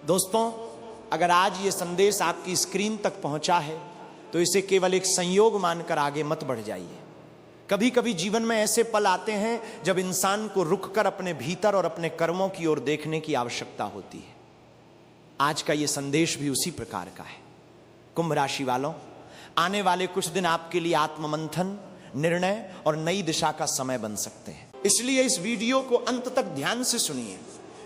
दोस्तों, अगर आज ये संदेश आपकी स्क्रीन तक पहुंचा है तो इसे केवल एक संयोग मानकर आगे मत बढ़ जाइए। कभी कभी जीवन में ऐसे पल आते हैं जब इंसान को रुककर अपने भीतर और अपने कर्मों की ओर देखने की आवश्यकता होती है। आज का ये संदेश भी उसी प्रकार का है। कुंभ राशि वालों, आने वाले कुछ दिन आपके लिए आत्ममंथन, निर्णय और नई दिशा का समय बन सकते हैं। इसलिए इस वीडियो को अंत तक ध्यान से सुनिए,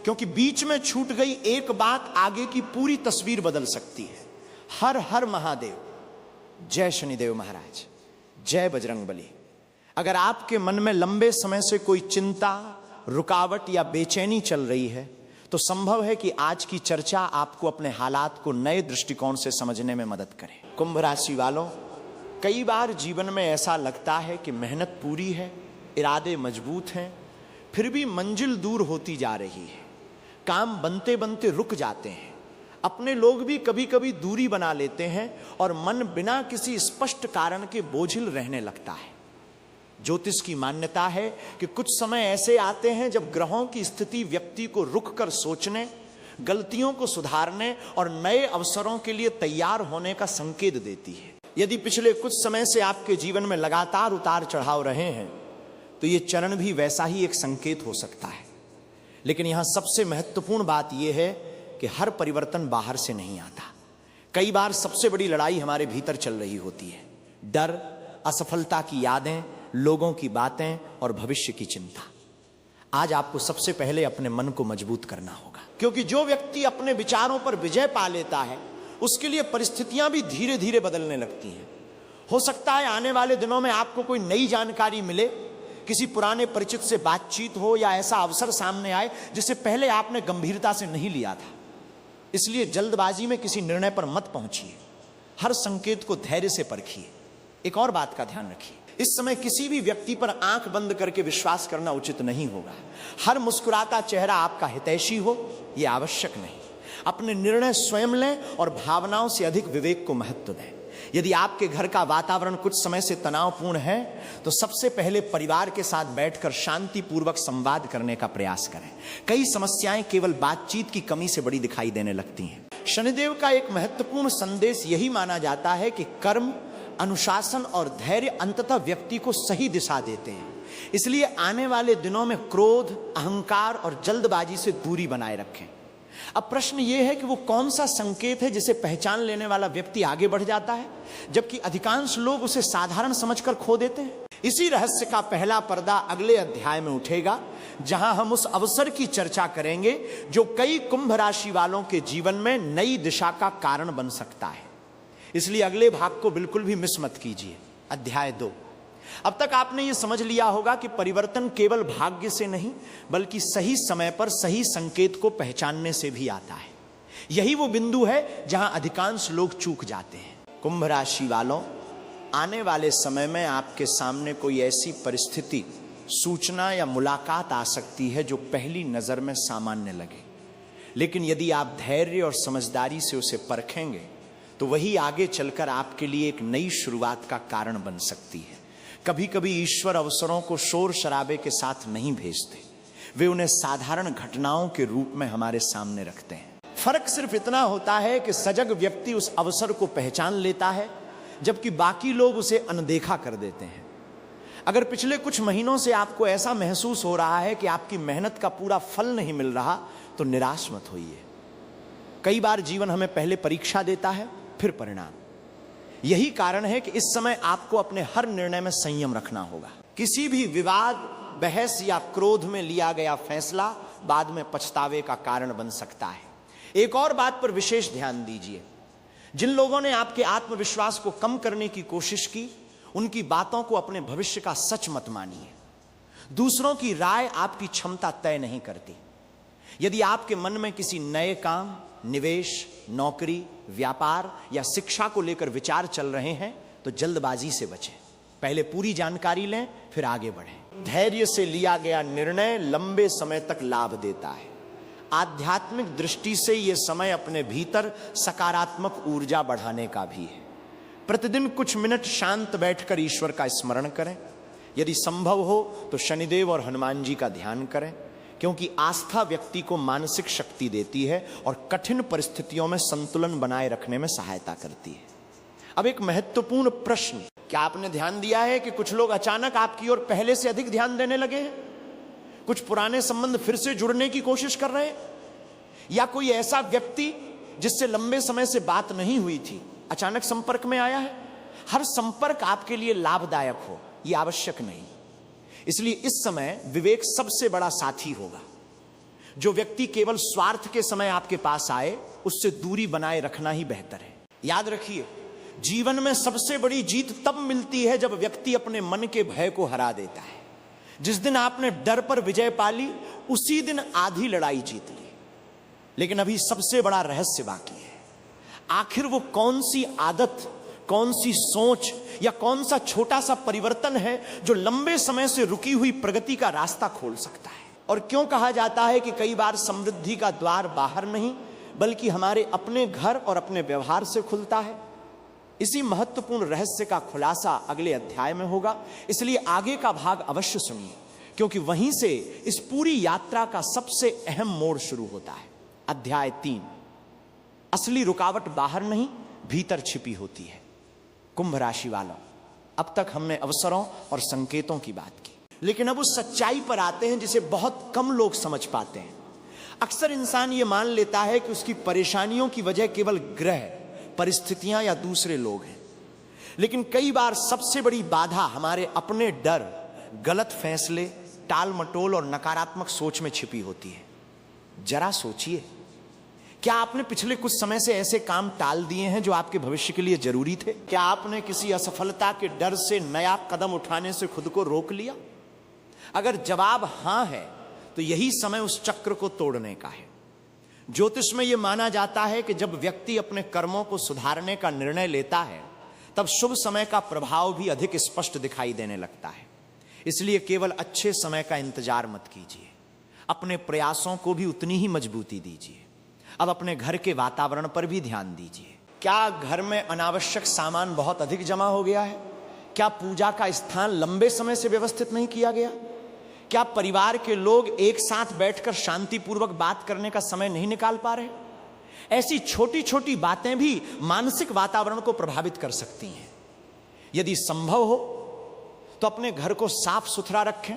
क्योंकि बीच में छूट गई एक बात आगे की पूरी तस्वीर बदल सकती है। हर हर महादेव। जय शनिदेव महाराज, जय बजरंगबली। अगर आपके मन में लंबे समय से कोई चिंता, रुकावट या बेचैनी चल रही है तो संभव है कि आज की चर्चा आपको अपने हालात को नए दृष्टिकोण से समझने में मदद करे। कुंभ राशि वालों, कई बार जीवन में ऐसा लगता है कि मेहनत पूरी है, इरादे मजबूत हैं, फिर भी मंजिल दूर होती जा रही है। काम बनते बनते रुक जाते हैं। अपने लोग भी कभी कभी दूरी बना लेते हैं और मन बिना किसी स्पष्ट कारण के बोझिल रहने लगता है। ज्योतिष की मान्यता है कि कुछ समय ऐसे आते हैं जब ग्रहों की स्थिति व्यक्ति को रुककर सोचने, गलतियों को सुधारने और नए अवसरों के लिए तैयार होने का संकेत देती है। यदि पिछले कुछ समय से आपके जीवन में लगातार उतार चढ़ाव रहे हैं तो ये चरण भी वैसा ही एक संकेत हो सकता है। लेकिन यहां सबसे महत्वपूर्ण बात यह है कि हर परिवर्तन बाहर से नहीं आता। कई बार सबसे बड़ी लड़ाई हमारे भीतर चल रही होती है। डर, असफलता की यादें, लोगों की बातें और भविष्य की चिंता। आज आपको सबसे पहले अपने मन को मजबूत करना होगा, क्योंकि जो व्यक्ति अपने विचारों पर विजय पा लेता है उसके लिए परिस्थितियां भी धीरे धीरे बदलने लगती हैं। हो सकता है आने वाले दिनों में आपको कोई नई जानकारी मिले, किसी पुराने परिचित से बातचीत हो या ऐसा अवसर सामने आए जिसे पहले आपने गंभीरता से नहीं लिया था। इसलिए जल्दबाजी में किसी निर्णय पर मत पहुंचिए। हर संकेत को धैर्य से परखिए। एक और बात का ध्यान रखिए, इस समय किसी भी व्यक्ति पर आंख बंद करके विश्वास करना उचित नहीं होगा। हर मुस्कुराता चेहरा आपका हितैषी हो, यह आवश्यक नहीं। अपने निर्णय स्वयं लें और भावनाओं से अधिक विवेक को महत्व दें। यदि आपके घर का वातावरण कुछ समय से तनावपूर्ण है तो सबसे पहले परिवार के साथ बैठकर शांतिपूर्वक संवाद करने का प्रयास करें। कई समस्याएं केवल बातचीत की कमी से बड़ी दिखाई देने लगती हैं। शनिदेव का एक महत्वपूर्ण संदेश यही माना जाता है कि कर्म, अनुशासन और धैर्य अंततः व्यक्ति को सही दिशा देते हैं। इसलिए आने वाले दिनों में क्रोध, अहंकार और जल्दबाजी से दूरी बनाए रखें। अब प्रश्न यह है कि वो कौन सा संकेत है जिसे पहचान लेने वाला व्यक्ति आगे बढ़ जाता है, जबकि अधिकांश लोग उसे साधारण समझकर खो देते हैं। इसी रहस्य का पहला पर्दा अगले अध्याय में उठेगा, जहां हम उस अवसर की चर्चा करेंगे जो कई कुंभ राशि वालों के जीवन में नई दिशा का कारण बन सकता है। इसलिए अगले भाग को बिल्कुल भी मिस मत कीजिए। अध्याय 2। अब तक आपने यह समझ लिया होगा कि परिवर्तन केवल भाग्य से नहीं बल्कि सही समय पर सही संकेत को पहचानने से भी आता है। यही वो बिंदु है जहां अधिकांश लोग चूक जाते हैं। कुंभ राशि वालों, आने वाले समय में आपके सामने कोई ऐसी परिस्थिति, सूचना या मुलाकात आ सकती है जो पहली नजर में सामान्य लगे, लेकिन यदि आप धैर्य और समझदारी से उसे परखेंगे तो वही आगे चलकर आपके लिए एक नई शुरुआत का कारण बन सकती है। कभी कभी ईश्वर अवसरों को शोर शराबे के साथ नहीं भेजते, वे उन्हें साधारण घटनाओं के रूप में हमारे सामने रखते हैं। फर्क सिर्फ इतना होता है कि सजग व्यक्ति उस अवसर को पहचान लेता है, जबकि बाकी लोग उसे अनदेखा कर देते हैं। अगर पिछले कुछ महीनों से आपको ऐसा महसूस हो रहा है कि आपकी मेहनत का पूरा फल नहीं मिल रहा तो निराश मत होइए। कई बार जीवन हमें पहले परीक्षा देता है, फिर परिणाम। यही कारण है कि इस समय आपको अपने हर निर्णय में संयम रखना होगा। किसी भी विवाद, बहस या क्रोध में लिया गया फैसला बाद में पछतावे का कारण बन सकता है। एक और बात पर विशेष ध्यान दीजिए, जिन लोगों ने आपके आत्मविश्वास को कम करने की कोशिश की, उनकी बातों को अपने भविष्य का सच मत मानिए। दूसरों की राय आपकी क्षमता तय नहीं करती। यदि आपके मन में किसी नए काम, निवेश, नौकरी, व्यापार या शिक्षा को लेकर विचार चल रहे हैं तो जल्दबाजी से बचें। पहले पूरी जानकारी लें, फिर आगे बढ़ें। धैर्य से लिया गया निर्णय लंबे समय तक लाभ देता है। आध्यात्मिक दृष्टि से यह समय अपने भीतर सकारात्मक ऊर्जा बढ़ाने का भी है। प्रतिदिन कुछ मिनट शांत बैठकर ईश्वर का स्मरण करें। यदि संभव हो तो शनिदेव और हनुमान जी का ध्यान करें, क्योंकि आस्था व्यक्ति को मानसिक शक्ति देती है और कठिन परिस्थितियों में संतुलन बनाए रखने में सहायता करती है। अब एक महत्वपूर्ण प्रश्न, क्या आपने ध्यान दिया है कि कुछ लोग अचानक आपकी ओर पहले से अधिक ध्यान देने लगे हैं? कुछ पुराने संबंध फिर से जुड़ने की कोशिश कर रहे हैं, या कोई ऐसा व्यक्ति जिससे लंबे समय से बात नहीं हुई थी अचानक संपर्क में आया है। हर संपर्क आपके लिए लाभदायक हो यह आवश्यक नहीं, इसलिए इस समय विवेक सबसे बड़ा साथी होगा। जो व्यक्ति केवल स्वार्थ के समय आपके पास आए उससे दूरी बनाए रखना ही बेहतर है। याद रखिए, जीवन में सबसे बड़ी जीत तब मिलती है जब व्यक्ति अपने मन के भय को हरा देता है। जिस दिन आपने डर पर विजय पा ली उसी दिन आधी लड़ाई जीत ली। लेकिन अभी सबसे बड़ा रहस्य बाकी है, आखिर वो कौन सी आदत, कौन सी सोच या कौन सा छोटा सा परिवर्तन है जो लंबे समय से रुकी हुई प्रगति का रास्ता खोल सकता है। और क्यों कहा जाता है कि कई बार समृद्धि का द्वार बाहर नहीं बल्कि हमारे अपने घर और अपने व्यवहार से खुलता है। इसी महत्वपूर्ण रहस्य का खुलासा अगले अध्याय में होगा, इसलिए आगे का भाग अवश्य सुनिए, क्योंकि वहीं से इस पूरी यात्रा का सबसे अहम मोड़ शुरू होता है। अध्याय 3, असली रुकावट बाहर नहीं भीतर छिपी होती है। कुंभ राशि वालों, अब तक हमने अवसरों और संकेतों की बात की, लेकिन अब उस सच्चाई पर आते हैं जिसे बहुत कम लोग समझ पाते हैं। अक्सर इंसान ये मान लेता है कि उसकी परेशानियों की वजह केवल ग्रह, परिस्थितियां या दूसरे लोग हैं, लेकिन कई बार सबसे बड़ी बाधा हमारे अपने डर, गलत फैसले, टाल मटोल और नकारात्मक सोच में छिपी होती है। जरा सोचिए, क्या आपने पिछले कुछ समय से ऐसे काम टाल दिए हैं जो आपके भविष्य के लिए जरूरी थे? क्या आपने किसी असफलता के डर से नया कदम उठाने से खुद को रोक लिया? अगर जवाब हां है तो यही समय उस चक्र को तोड़ने का है। ज्योतिष में यह माना जाता है कि जब व्यक्ति अपने कर्मों को सुधारने का निर्णय लेता है तब शुभ समय का प्रभाव भी अधिक स्पष्ट दिखाई देने लगता है। इसलिए केवल अच्छे समय का इंतजार मत कीजिए, अपने प्रयासों को भी उतनी ही मजबूती दीजिए। अब अपने घर के वातावरण पर भी ध्यान दीजिए। क्या घर में अनावश्यक सामान बहुत अधिक जमा हो गया है? क्या पूजा का स्थान लंबे समय से व्यवस्थित नहीं किया गया? क्या परिवार के लोग एक साथ बैठकर शांतिपूर्वक बात करने का समय नहीं निकाल पा रहे? ऐसी छोटी छोटी बातें भी मानसिक वातावरण को प्रभावित कर सकती हैं। यदि संभव हो तो अपने घर को साफ सुथरा रखें,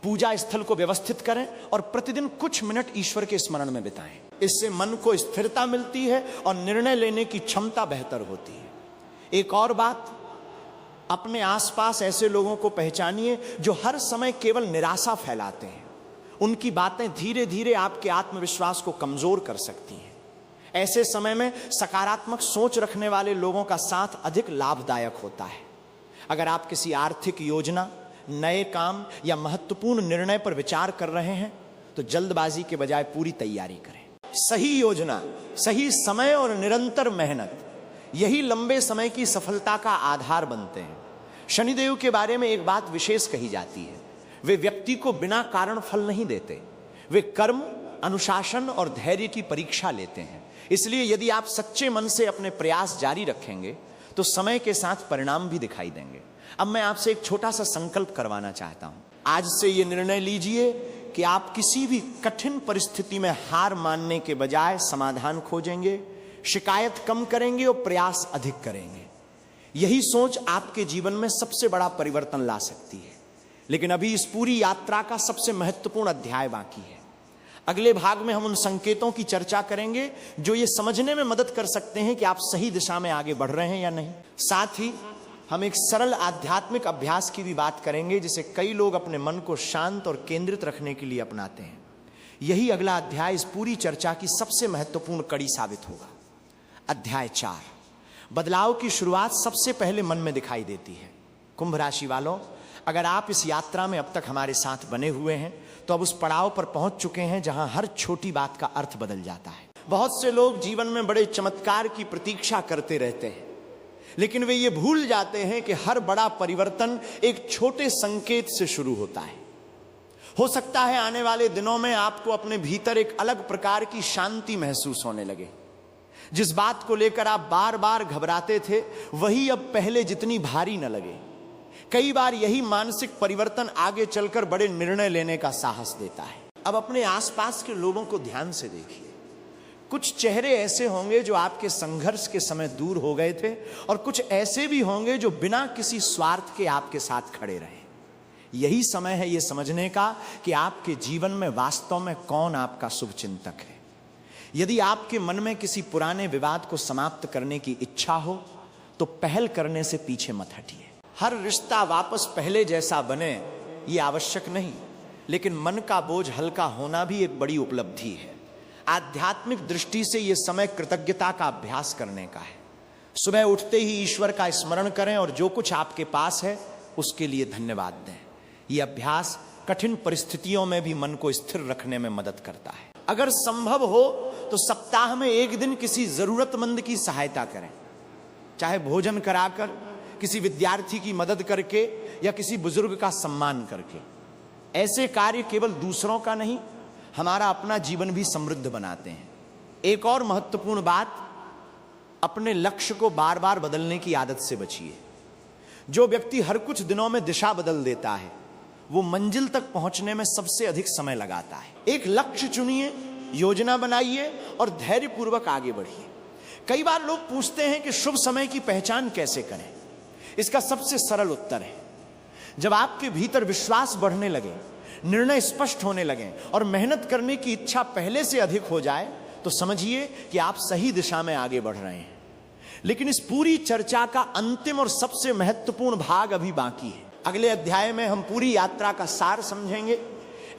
पूजा स्थल को व्यवस्थित करें और प्रतिदिन कुछ मिनट ईश्वर के स्मरण में बिताएं। इससे मन को स्थिरता मिलती है और निर्णय लेने की क्षमता बेहतर होती है। एक और बात, अपने आसपास ऐसे लोगों को पहचानिए जो हर समय केवल निराशा फैलाते हैं। उनकी बातें धीरे धीरे आपके आत्मविश्वास को कमजोर कर सकती हैं। ऐसे समय में सकारात्मक सोच रखने वाले लोगों का साथ अधिक लाभदायक होता है। अगर आप किसी आर्थिक योजना, नए काम या महत्वपूर्ण निर्णय पर विचार कर रहे हैं तो जल्दबाजी के बजाय पूरी तैयारी करें। सही योजना, सही समय और निरंतर मेहनत, यही लंबे समय की सफलता का आधार बनते हैं। शनिदेव के बारे में एक बात विशेष कही जाती है, वे व्यक्ति को बिना कारण फल नहीं देते। वे कर्म, अनुशासन और धैर्य की परीक्षा लेते हैं। इसलिए यदि आप सच्चे मन से अपने प्रयास जारी रखेंगे तो समय के साथ परिणाम भी दिखाई देंगे। अब मैं आपसे एक छोटा सा संकल्प करवाना चाहता हूं। आज से यह निर्णय लीजिए कि आप किसी भी कठिन परिस्थिति में हार मानने के बजाय समाधान खोजेंगे, शिकायत कम करेंगे और प्रयास अधिक करेंगे। यही सोच आपके जीवन में सबसे बड़ा परिवर्तन ला सकती है। लेकिन अभी इस पूरी यात्रा का सबसे महत्वपूर्ण अध्याय बाकी है। अगले भाग में हम उन संकेतों की चर्चा करेंगे जो ये समझने में मदद कर सकते हैं कि आप सही दिशा में आगे बढ़ रहे हैं या नहीं। साथ ही हम एक सरल आध्यात्मिक अभ्यास की भी बात करेंगे जिसे कई लोग अपने मन को शांत और केंद्रित रखने के लिए अपनाते हैं। यही अगला अध्याय इस पूरी चर्चा की सबसे महत्वपूर्ण कड़ी साबित होगा। अध्याय 4, बदलाव की शुरुआत सबसे पहले मन में दिखाई देती है। कुंभ राशि वालों, अगर आप इस यात्रा में अब तक हमारे साथ बने हुए हैं तो अब उस पड़ाव पर पहुंच चुके हैं जहां हर छोटी बात का अर्थ बदल जाता है। बहुत से लोग जीवन में बड़े चमत्कार की प्रतीक्षा करते रहते हैं, लेकिन वे ये भूल जाते हैं कि हर बड़ा परिवर्तन एक छोटे संकेत से शुरू होता है। हो सकता है आने वाले दिनों में आपको अपने भीतर एक अलग प्रकार की शांति महसूस होने लगे। जिस बात को लेकर आप बार बार घबराते थे वही अब पहले जितनी भारी न लगे। कई बार यही मानसिक परिवर्तन आगे चलकर बड़े निर्णय लेने का साहस देता है। अब अपने आसपास के लोगों को ध्यान से देखिए। कुछ चेहरे ऐसे होंगे जो आपके संघर्ष के समय दूर हो गए थे, और कुछ ऐसे भी होंगे जो बिना किसी स्वार्थ के आपके साथ खड़े रहे। यही समय है ये समझने का कि आपके जीवन में वास्तव में कौन आपका शुभ चिंतक है। यदि आपके मन में किसी पुराने विवाद को समाप्त करने की इच्छा हो तो पहल करने से पीछे मत हटिए। हर रिश्ता वापस पहले जैसा बने ये आवश्यक नहीं, लेकिन मन का बोझ हल्का होना भी एक बड़ी उपलब्धि है। आध्यात्मिक दृष्टि से यह समय कृतज्ञता का अभ्यास करने का है। सुबह उठते ही ईश्वर का स्मरण करें और जो कुछ आपके पास है उसके लिए धन्यवाद दें। यह अभ्यास कठिन परिस्थितियों में भी मन को स्थिर रखने में मदद करता है। अगर संभव हो तो सप्ताह में एक दिन किसी जरूरतमंद की सहायता करें, चाहे भोजन कराकर, किसी विद्यार्थी की मदद करके या किसी बुजुर्ग का सम्मान करके। ऐसे कार्य केवल दूसरों का नहीं, हमारा अपना जीवन भी समृद्ध बनाते हैं। एक और महत्वपूर्ण बात, अपने लक्ष्य को बार बार बदलने की आदत से बचिए। जो व्यक्ति हर कुछ दिनों में दिशा बदल देता है वो मंजिल तक पहुंचने में सबसे अधिक समय लगाता है। एक लक्ष्य चुनिए, योजना बनाइए और धैर्यपूर्वक आगे बढ़िए। कई बार लोग पूछते हैं कि शुभ समय की पहचान कैसे करें। इसका सबसे सरल उत्तर है, जब आपके भीतर विश्वास बढ़ने लगे, निर्णय स्पष्ट होने लगे और मेहनत करने की इच्छा पहले से अधिक हो जाए तो समझिए कि आप सही दिशा में आगे बढ़ रहे हैं। लेकिन इस पूरी चर्चा का अंतिम और सबसे महत्वपूर्ण भाग अभी बाकी है। अगले अध्याय में हम पूरी यात्रा का सार समझेंगे।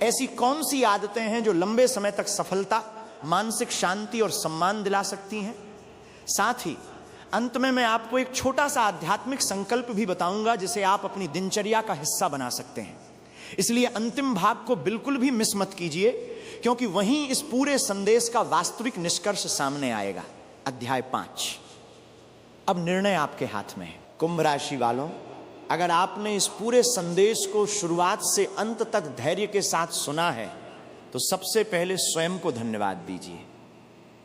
ऐसी कौन सी आदतें हैं जो लंबे समय तक सफलता, मानसिक शांति और सम्मान दिला सकती हैं। साथ ही अंत में मैं आपको एक छोटा सा आध्यात्मिक संकल्प भी बताऊंगा जिसे आप अपनी दिनचर्या का हिस्सा बना सकते हैं। इसलिए अंतिम भाग को बिल्कुल भी मिस मत कीजिए, क्योंकि वहीं इस पूरे संदेश का वास्तविक निष्कर्ष सामने आएगा। अध्याय 5। अब निर्णय आपके हाथ में है। कुंभ राशि वालों, अगर आपने इस पूरे संदेश को शुरुआत से अंत तक धैर्य के साथ सुना है तो सबसे पहले स्वयं को धन्यवाद दीजिए,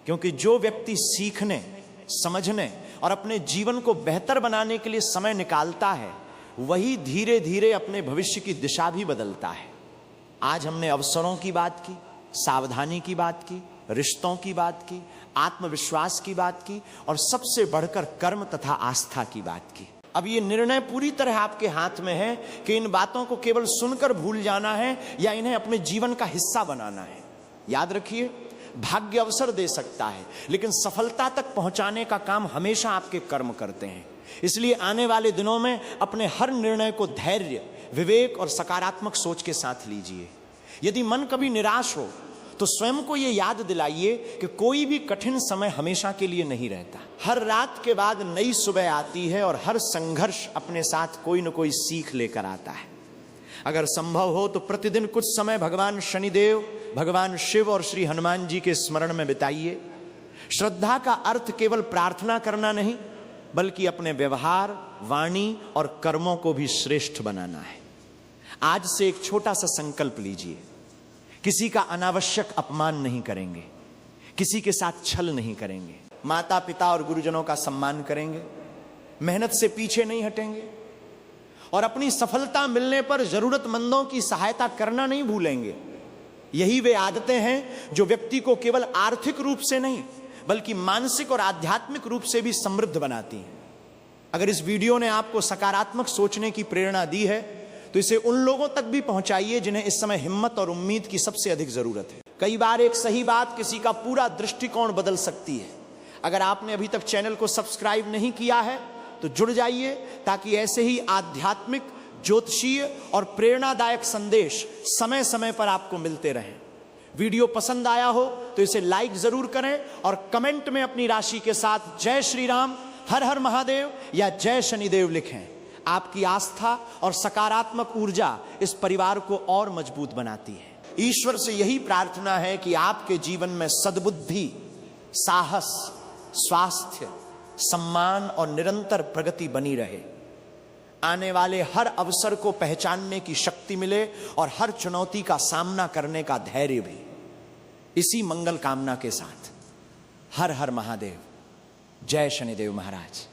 क्योंकि जो व्यक्ति सीखने, समझने और अपने जीवन को बेहतर बनाने के लिए समय निकालता है वही धीरे धीरे अपने भविष्य की दिशा भी बदलता है। आज हमने अवसरों की बात की, सावधानी की बात की, रिश्तों की बात की, आत्मविश्वास की बात की और सबसे बढ़कर कर्म तथा आस्था की बात की। अब ये निर्णय पूरी तरह आपके हाथ में है कि इन बातों को केवल सुनकर भूल जाना है या इन्हें अपने जीवन का हिस्सा बनाना है। याद रखिए, भाग्य अवसर दे सकता है, लेकिन सफलता तक पहुंचाने का काम हमेशा आपके कर्म करते हैं। इसलिए आने वाले दिनों में अपने हर निर्णय को धैर्य, विवेक और सकारात्मक सोच के साथ लीजिए। यदि मन कभी निराश हो तो स्वयं को यह याद दिलाइए कि कोई भी कठिन समय हमेशा के लिए नहीं रहता। हर रात के बाद नई सुबह आती है और हर संघर्ष अपने साथ कोई न कोई सीख लेकर आता है। अगर संभव हो तो प्रतिदिन कुछ समय भगवान शनिदेव, भगवान शिव और श्री हनुमान जी के स्मरण में बिताइए। श्रद्धा का अर्थ केवल प्रार्थना करना नहीं, बल्कि अपने व्यवहार, वाणी और कर्मों को भी श्रेष्ठ बनाना है। आज से एक छोटा सा संकल्प लीजिए, किसी का अनावश्यक अपमान नहीं करेंगे, किसी के साथ छल नहीं करेंगे, माता पिता और गुरुजनों का सम्मान करेंगे, मेहनत से पीछे नहीं हटेंगे और अपनी सफलता मिलने पर जरूरतमंदों की सहायता करना नहीं भूलेंगे। यही वे आदतें हैं जो व्यक्ति को केवल आर्थिक रूप से नहीं बल्कि मानसिक और आध्यात्मिक रूप से भी समृद्ध बनाती हैं। अगर इस वीडियो ने आपको सकारात्मक सोचने की प्रेरणा दी है तो इसे उन लोगों तक भी पहुंचाइए जिन्हें इस समय हिम्मत और उम्मीद की सबसे अधिक जरूरत है। कई बार एक सही बात किसी का पूरा दृष्टिकोण बदल सकती है। अगर आपने अभी तक चैनल को सब्सक्राइब नहीं किया है तो जुड़ जाइए, ताकि ऐसे ही आध्यात्मिक, ज्योतिषीय और प्रेरणादायक संदेश समय समय पर आपको मिलते रहें। वीडियो पसंद आया हो तो इसे लाइक जरूर करें और कमेंट में अपनी राशि के साथ जय श्री राम, हर हर महादेव या जय शनिदेव लिखें। आपकी आस्था और सकारात्मक ऊर्जा इस परिवार को और मजबूत बनाती है। ईश्वर से यही प्रार्थना है कि आपके जीवन में सद्बुद्धि, साहस, स्वास्थ्य, सम्मान और निरंतर प्रगति बनी रहे। आने वाले हर अवसर को पहचानने की शक्ति मिले और हर चुनौती का सामना करने का धैर्य भी। इसी मंगल कामना के साथ हर हर महादेव, जय शनिदेव महाराज।